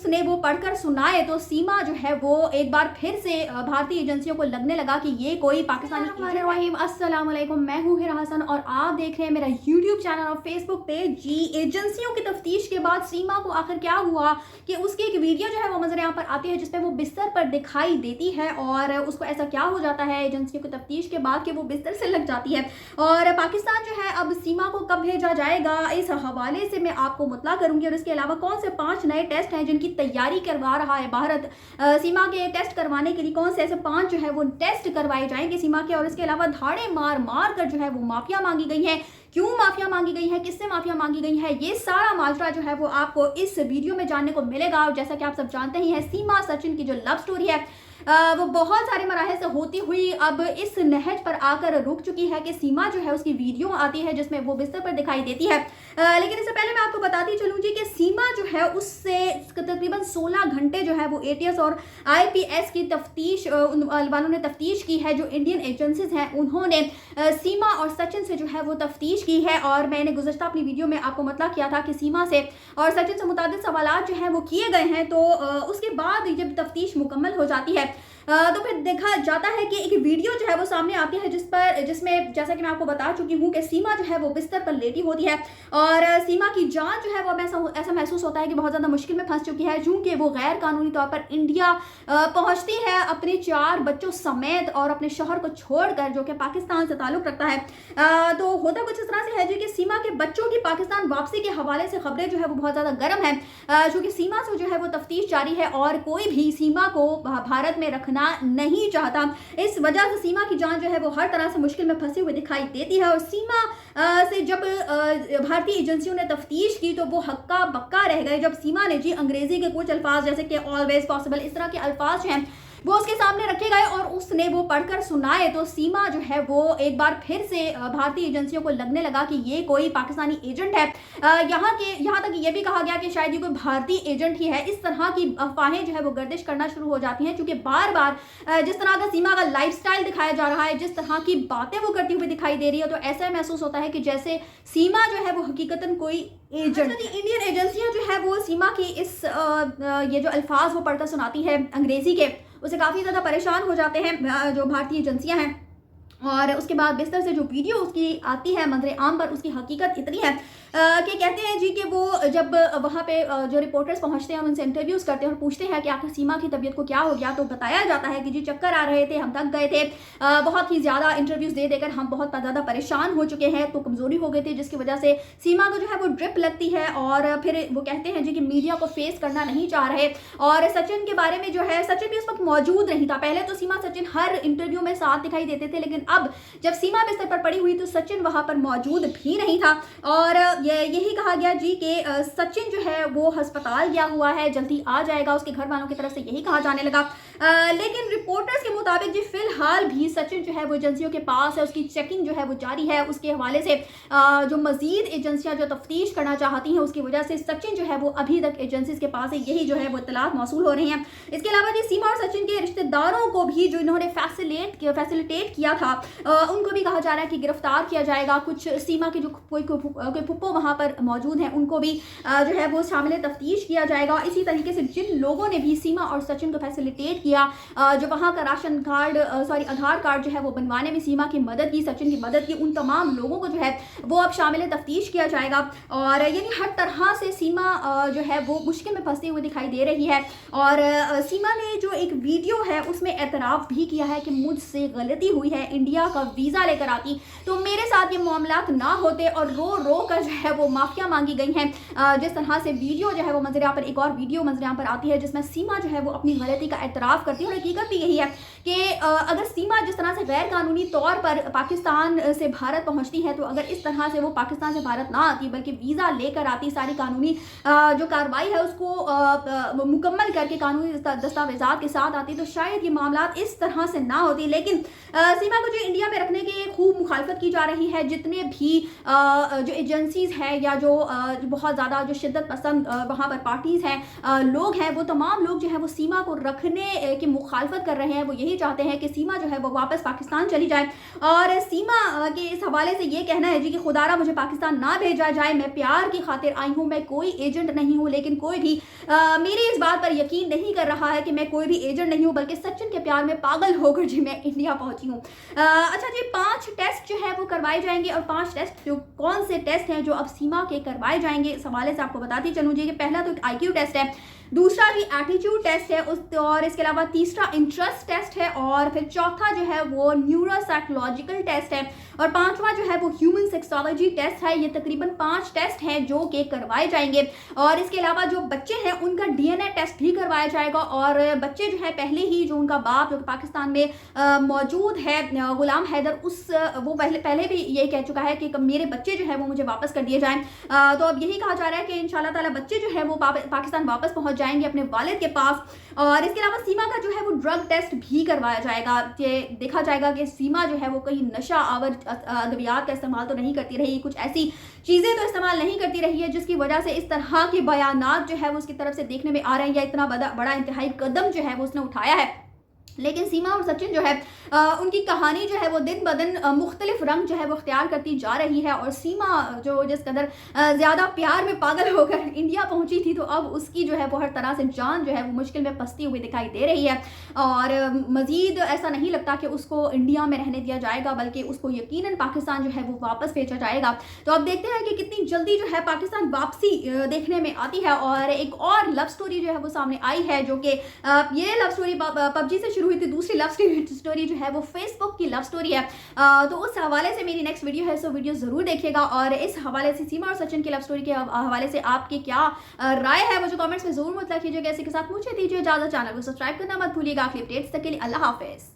उसने वो पढ़कर सुनाए तो सीमा जो है वो एक बार फिर से भारतीय एजेंसियों को लगने लगा कि ये कोई पाकिस्तानी। अस्सलाम वालेकुम, मैं हूँ हिरा हसन और आप देख रहे हैं मेरा यूट्यूब चैनल और फेसबुक पेज। जी, एजेंसियों की तफ्तीश के बाद सीमा को आखिर क्या हुआ कि उसकी एक वीडियो जो है वो मंजर यहाँ पर आती है जिसपे वो बिस्तर पर दिखाई देती है और उसको ऐसा क्या हो जाता है एजेंसियों की तफ्तीश के बाद कि वो बिस्तर से लग जाती है। और पाकिस्तान जो है अब सीमा को कब भेजा जाएगा इस हवाले से मैं आपको मुतला करूंगी और इसके अलावा कौन से 5 नए टेस्ट हैं जिनकी तैयारी करवा रहा है भारत। सीमा के टेस्ट करवाने के लिए कौन से ऐसे 5 जो है वो टेस्ट करवाए जाएंगे सीमा के, और इसके अलावा धाड़े मार मार कर जो है वो माफिया मांगी गई है। क्यों माफिया मांगी गई है, किससे माफिया मांगी गई है, ये सारा माजरा जो है वो आपको इस वीडियो में जानने को मिलेगा। और जैसा कि आप सब जानते ही हैं, सीमा सचिन की जो लव स्टोरी है वो बहुत सारे मराहल से होती हुई अब इस नहज पर आकर रुक चुकी है कि सीमा जो है उसकी वीडियो आती है जिसमें वो बिस्तर पर दिखाई देती है। लेकिन इससे पहले मैं आपको बताती चलूँ जी कि सीमा जो है उससे तकरीबन 16 घंटे जो है वो एटीएस और आईपीएस की तफ्तीश वालों ने तफ्तीश की है। जो इंडियन एजेंसीज हैं उन्होंने सीमा और सचिन से जो है वो तफ्तीश की है। और मैंने गुज़श्ता अपनी वीडियो में आपको मतला किया था कि सीमा से और सचिन से मुताबिक सवालात जो हैं वो किए गए हैं। तो उसके बाद जब तफ्तीश मुकम्मल हो जाती है तो फिर देखा जाता है कि एक वीडियो जो है वो सामने आती है जिसमें जैसा कि मैं आपको बता चुकी हूँ कि सीमा जो है वो बिस्तर पर लेटी होती है और सीमा की जान जो है वो ऐसा महसूस होता है कि बहुत ज़्यादा मुश्किल में फंस चुकी है चूँकि वो गैर कानूनी तौर पर इंडिया पहुँचती है अपने 4 बच्चों समेत और अपने शोहर को छोड़कर जो कि पाकिस्तान से ताल्लुक़ रखता है। तो होता कुछ इस तरह से है जी कि सीमा के बच्चों की पाकिस्तान वापसी के हवाले से खबरें जो है वो बहुत ज़्यादा गर्म है चूँकि सीमा से जो है वो तफ्तीश जारी है और कोई भी सीमा को भारत में रखना नहीं चाहता। इस वजह से सीमा की जान जो है वो हर तरह से मुश्किल में फंसी हुई दिखाई देती है। और सीमा से जब भारतीय एजेंसियों ने तफ्तीश की तो वो हक्का बक्का रह गए जब सीमा ने जी अंग्रेजी के कुछ अल्फाज जैसे कि ऑलवेज पॉसिबल इस तरह के अल्फाज हैं वो उसके सामने रखे गए और उसने वो पढ़कर सुनाए तो सीमा जो है वो एक बार फिर से भारतीय एजेंसियों को लगने लगा कि ये कोई पाकिस्तानी एजेंट है। यहाँ तक ये भी कहा गया कि शायद ये कोई भारतीय एजेंट ही है। इस तरह की अफवाहें जो है वो गर्दिश करना शुरू हो जाती हैं क्योंकि बार बार जिस तरह का सीमा का लाइफस्टाइल दिखाया जा रहा है, जिस तरह की बातें वो करती हुई दिखाई दे रही है, तो ऐसा महसूस होता है कि जैसे सीमा जो है वो हकीकतन कोई एजेंट। इंडियन एजेंसियां जो है वो सीमा की इस ये जो अल्फाज वो पढ़कर सुनाती है अंग्रेजी के, उसे काफ़ी ज़्यादा परेशान हो जाते हैं जो भारतीय एजेंसियां हैं। और उसके बाद बिस्तर से जो वीडियो उसकी आती है मंजर आम पर उसकी हकीकत इतनी है कि कहते हैं जी कि वो जब वहाँ पे जो रिपोर्टर्स पहुँचते हैं उनसे इंटरव्यूज़ करते हैं और पूछते हैं कि आखिर सीमा की तबीयत को क्या हो गया, तो बताया जाता है कि जी चक्कर आ रहे थे, हम थक गए थे, बहुत ही ज़्यादा इंटरव्यूज़ दे देकर हम बहुत ज़्यादा परेशान हो चुके हैं, तो कमज़ोरी हो गई थी जिसकी वजह से सीमा को जो है वो ड्रिप लगती है। और फिर वो कहते हैं जी कि मीडिया को फेस करना नहीं चाह रहे। और सचिन के बारे में जो है, सचिन भी उस वक्त मौजूद नहीं था। पहले तो सीमा सचिन हर इंटरव्यू में साथ दिखाई देते थे, लेकिन अब जब सीमा बिस्तर पर पड़ी हुई तो सचिन वहाँ पर मौजूद भी नहीं था। और यही कहा गया जी कि सचिन जो है वो अस्पताल गया हुआ है, जल्दी आ जाएगा, उसके घर वालों की तरफ से यही कहा जाने लगा। लेकिन रिपोर्टर्स के मुताबिक जी फिलहाल भी सचिन जो है वो एजेंसियों के पास है, उसकी चेकिंग जो है वो जारी है। उसके हवाले से जो मजीद एजेंसियां जो तफ्तीश करना चाहती हैं उसकी वजह से सचिन जो है वो अभी तक एजेंसीज के पास है, यही जो है वो इत्तलात मौसूल हो रही हैं। इसके अलावा जी सीमा और सचिन के रिश्तेदारों को भी जो इन्होंने फैसिलिटेट किया था उनको भी कहा जा रहा है कि गिरफ्तार किया जाएगा। कुछ सीमा के जो कोई फुप्पो वहाँ पर मौजूद हैं उनको भी जो है वो शामिल तफ्तीश किया जाएगा। इसी तरीके से जिन लोगों ने भी सीमा और सचिन को फैसिलिटेट किया, जो वहाँ का राशन कार्ड आधार कार्ड जो है वो बनवाने में सीमा की मदद की, सचिन की मदद की, उन तमाम लोगों को जो है वो अब शामिल तफ्तीश किया जाएगा। और यानी हर तरह से सीमा जो है वो मुश्किल में फंसी हुई दिखाई दे रही है। और सीमा ने जो एक वीडियो है उसमें एतराफ़ भी किया है कि मुझसे गलती हुई है, इंडिया का वीज़ा लेकर आती तो मेरे साथ ये मामलात ना होते, और रो रो कर जो है वो माफिया मांगी गई हैं। जिस तरह से वीडियो जो है वो मंजर पर एक और वीडियो मंजर पर आती है जिसमें सीमा जो है वो अपनी गलती का एतराफ़ करती है। और हकीकत भी यही है कि अगर सीमा जिस तरह से गैर कानूनी तौर पर पाकिस्तान से भारत पहुंचती है, तो अगर इस तरह से वो पाकिस्तान से भारत ना आती बल्कि वीज़ा लेकर आती, सारी कानूनी जो कार्रवाई है उसको मुकम्मल करके कानूनी दस्तावेजात के साथ आती, तो शायद ये मामला इस तरह से ना होती। लेकिन सीमा को मुझे इंडिया में रखने की खूब मुखालफत की जा रही है। जितने भी जो एजेंसीज हैं या जो बहुत ज़्यादा जो शिद्दत पसंद वहाँ पर पार्टीज़ हैं, लोग हैं, वो तमाम लोग जो है वो सीमा को रखने की मुखालफत कर रहे हैं। वो यही चाहते हैं कि सीमा जो है वो वापस पाकिस्तान चली जाए। और सीमा के इस हवाले से ये कहना है जी कि खुदारा मुझे पाकिस्तान ना भेजा जाए, मैं प्यार की खातिर आई हूँ, मैं कोई एजेंट नहीं हूँ। लेकिन कोई भी मेरी इस बात पर यकीन नहीं कर रहा है कि मैं कोई भी एजेंट नहीं हूँ, बल्कि सचिन के प्यार में पागल होकर जी मैं इंडिया पहुंची हूँ। अच्छा जी, 5 टेस्ट जो है वो करवाए जाएंगे और 5 टेस्ट जो कौन से टेस्ट हैं जो अब सीमा के करवाए जाएंगे, इस हवाले से आपको बताती चलूँ जी कि पहला तो IQ टेस्ट है, दूसरा जी एटीट्यूड टेस्ट है और इसके अलावा तीसरा इंटरेस्ट टेस्ट है, और फिर चौथा जो है वो न्यूरोसाइकोलॉजिकल टेस्ट है, और पांचवा जो है वो ह्यूमन सेक्सोलॉजी टेस्ट है। ये तकरीबन 5 टेस्ट हैं जो कि करवाए जाएंगे। और इसके अलावा जो बच्चे हैं उनका DNA टेस्ट भी करवाया जाएगा। और बच्चे जो है पहले ही जो उनका बाप जो पाकिस्तान में मौजूद है, गुलाम हैदर, वो पहले भी ये कह चुका है कि मेरे बच्चे जो है वो मुझे वापस कर दिए जाएं। तो अब यही कहा जा रहा है कि इंशाल्लाह ताला बच्चे जो है वो पाकिस्तान वापस पहुंच जाएंगे अपने वालिद के पास। और इसके अलावा सीमा का जो है वो ड्रग टेस्ट भी करवाया जाएगा। ये देखा जाएगा कि सीमा जो है वो कहीं नशा आवर अद्वियात का इस्तेमाल तो नहीं करती रही, कुछ ऐसी चीज़ें तो इस्तेमाल नहीं करती रही है जिसकी वजह से इस तरह के बयानात जो है वो उसकी तरफ से देखने में आ रहे हैं, या इतना बड़ा इंतहाई कदम जो है वो उसने उठाया है। लेकिन सीमा और सचिन जो है उनकी कहानी जो है वो दिन ब दिन मुख्तलिफ रंग जो है वो अख्तियार करती जा रही है। और सीमा जो जिस कदर ज़्यादा प्यार में पागल होकर इंडिया पहुंची थी, तो अब उसकी जो है वो हर तरह से जान जो है वो मुश्किल में फंसती हुई दिखाई दे रही है। और मज़ीद ऐसा नहीं लगता कि उसको इंडिया में रहने दिया जाएगा, बल्कि उसको यकीनन पाकिस्तान जो है वो वापस भेजा जाएगा। तो अब देखते हैं कि कितनी जल्दी जो है पाकिस्तान वापसी देखने में आती है। और एक और लव स्टोरी जो है वो सामने आई है, जो कि ये लव स्टोरी पबजी से हुई थी। दूसरी लव स्टोरी जो है वो फेसबुक की लव स्टोरी है। तो उस हवाले से मेरी नेक्स्ट वीडियो है, सो वीडियो जरूर देखिएगा। और इस हवाले से सीमा और सचिन की लव स्टोरी के हवाले से आपकी क्या राय है मुझे कमेंट्स में जरूर मुतला कीजिएगा। इसी के साथ मुझे दीजिए इजाजत, चैनल को सब्सक्राइब करना मत भूलिएगा। अगली अपडेट्स तक के लिए अल्लाह हाफिज।